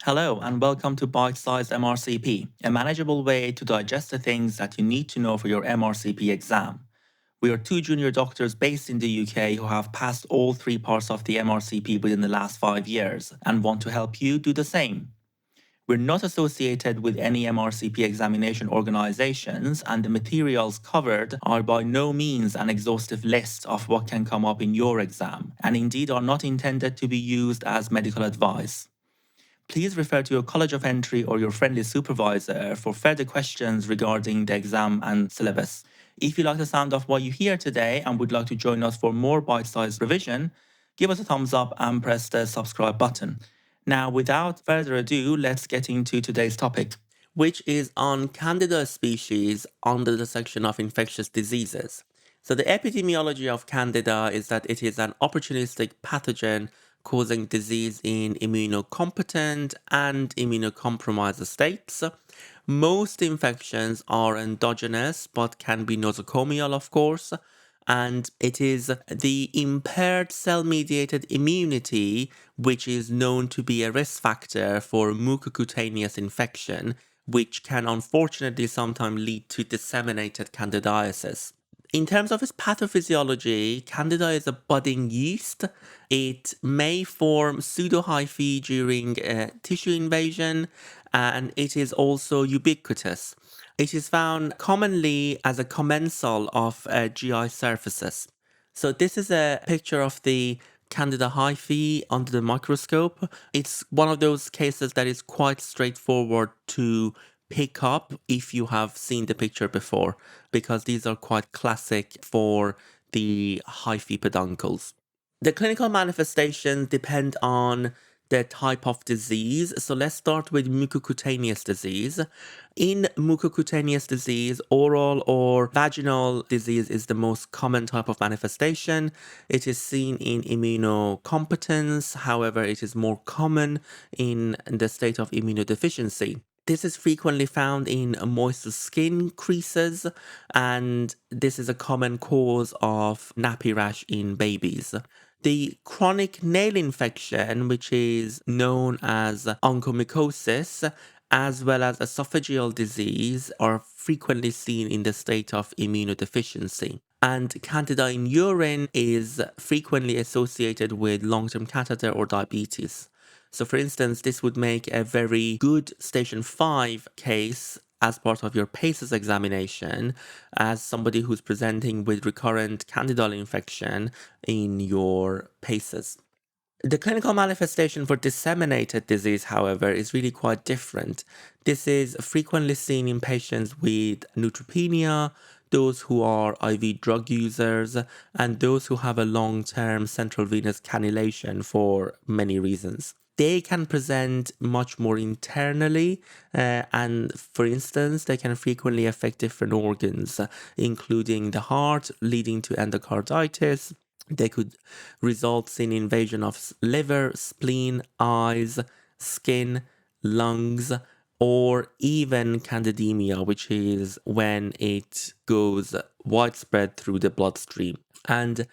Hello and welcome to Bite-Sized MRCP, a manageable way to digest the things that you need to know for your MRCP exam. We are two junior doctors based in the UK who have passed all three parts of the MRCP within the last 5 years and want to help you do the same. We're not associated with any MRCP examination organizations, and the materials covered are by no means an exhaustive list of what can come up in your exam, and indeed are not intended to be used as medical advice. Please refer to your College of Entry or your friendly supervisor for further questions regarding the exam and syllabus. If you like the sound of what you hear today and would like to join us for more bite-sized revision, give us a thumbs up and press the subscribe button. Now, without further ado, let's get into today's topic, which is on Candida species under the section of infectious diseases. So the epidemiology of Candida is that it is an opportunistic pathogen causing disease in immunocompetent and immunocompromised states. Most infections are endogenous but can be nosocomial, of course, and it is the impaired cell-mediated immunity which is known to be a risk factor for mucocutaneous infection, which can unfortunately sometimes lead to disseminated candidiasis. In terms of its pathophysiology, Candida is a budding yeast. It may form pseudohyphae during tissue invasion, and it is also ubiquitous. It is found commonly as a commensal of GI surfaces. So this is a picture of the Candida hyphae under the microscope. It's one of those cases that is quite straightforward to pick up if you have seen the picture before, because these are quite classic for the hyphae peduncles. The clinical manifestations depend on the type of disease. So let's start with mucocutaneous disease. In mucocutaneous disease, oral or vaginal disease is the most common type of manifestation. It is seen in immunocompetence, however, it is more common in the state of immunodeficiency. This is frequently found in moist skin creases, and this is a common cause of nappy rash in babies. The chronic nail infection, which is known as onychomycosis, as well as esophageal disease, are frequently seen in the state of immunodeficiency. And Candida in urine is frequently associated with long-term catheter or diabetes. So for instance, this would make a very good station 5 case as part of your PACES examination as somebody who's presenting with recurrent candidal infection in your PACES. The clinical manifestation for disseminated disease, however, is really quite different. This is frequently seen in patients with neutropenia, those who are IV drug users, and those who have a long-term central venous cannulation for many reasons. They can present much more internally, and for instance, they can frequently affect different organs, including the heart, leading to endocarditis. They could result in invasion of liver, spleen, eyes, skin, lungs, or even candidemia, which is when it goes widespread through the bloodstream. And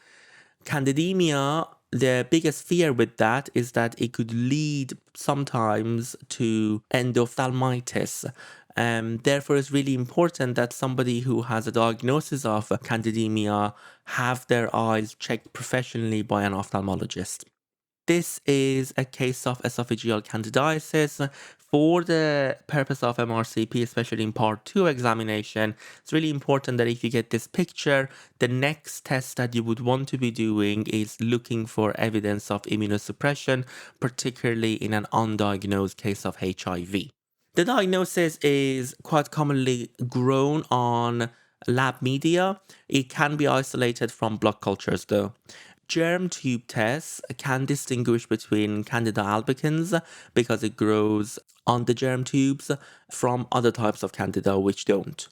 candidemia, the biggest fear with that is that it could lead sometimes to endophthalmitis. Therefore, it's really important that somebody who has a diagnosis of candidemia have their eyes checked professionally by an ophthalmologist. This is a case of esophageal candidiasis. For the purpose of MRCP, especially in part 2 examination, it's really important that if you get this picture, the next test that you would want to be doing is looking for evidence of immunosuppression, particularly in an undiagnosed case of HIV. The diagnosis is quite commonly grown on lab media. It can be isolated from blood cultures though. Germ tube tests can distinguish between Candida albicans because it grows on the germ tubes from other types of Candida which don't.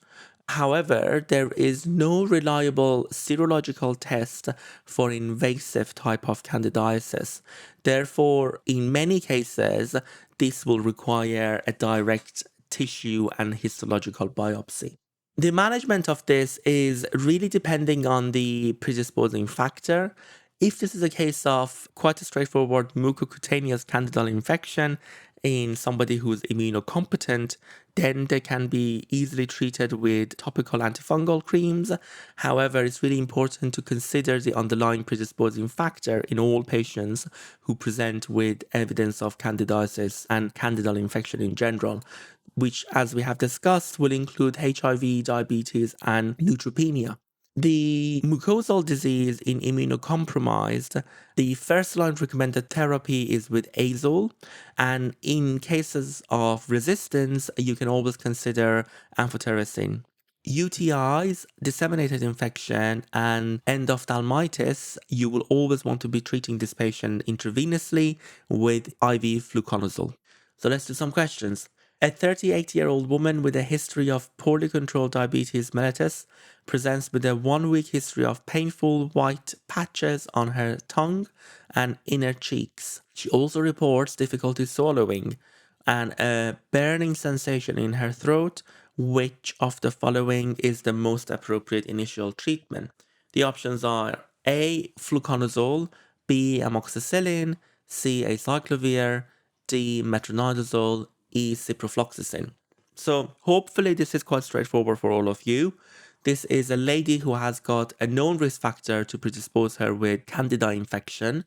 However, there is no reliable serological test for invasive type of candidiasis. Therefore, in many cases, this will require a direct tissue and histological biopsy. The management of this is really depending on the predisposing factor. If this is a case of quite a straightforward mucocutaneous candidal infection, in somebody who's immunocompetent, then they can be easily treated with topical antifungal creams. However, it's really important to consider the underlying predisposing factor in all patients who present with evidence of candidiasis and candidal infection in general, which, as we have discussed, will include HIV, diabetes, and neutropenia. The mucosal disease in immunocompromised, the first line recommended therapy is with azole, and in cases of resistance, you can always consider amphotericin. UTIs, disseminated infection, and endophthalmitis, you will always want to be treating this patient intravenously with IV fluconazole. So let's do some questions. A 38-year-old woman with a history of poorly controlled diabetes mellitus presents with a 1-week history of painful white patches on her tongue and inner cheeks. She also reports difficulty swallowing and a burning sensation in her throat. Which of the following is the most appropriate initial treatment? The options are A. Fluconazole, B. Amoxicillin, C. Acyclovir, D. Metronidazole, E. Ciprofloxacin. So hopefully this is quite straightforward for all of you. This is a lady who has got a known risk factor to predispose her with Candida infection,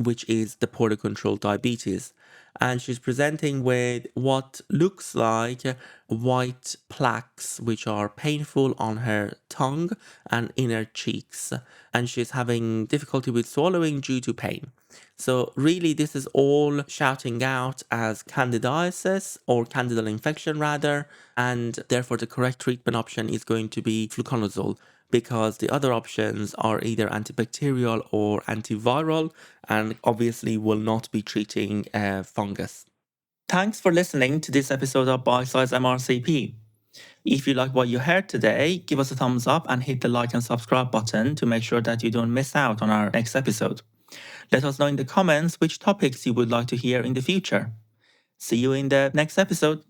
which is the poorly controlled diabetes. And she's presenting with what looks like white plaques, which are painful on her tongue and inner cheeks. And she's having difficulty with swallowing due to pain. So really, this is all shouting out as candidiasis or candidal infection rather, and therefore the correct treatment option is going to be fluconazole, because the other options are either antibacterial or antiviral and obviously will not be treating fungus. Thanks for listening to this episode of Bite Size MRCP. If you like what you heard today, give us a thumbs up and hit the like and subscribe button to make sure that you don't miss out on our next episode. Let us know in the comments which topics you would like to hear in the future. See you in the next episode.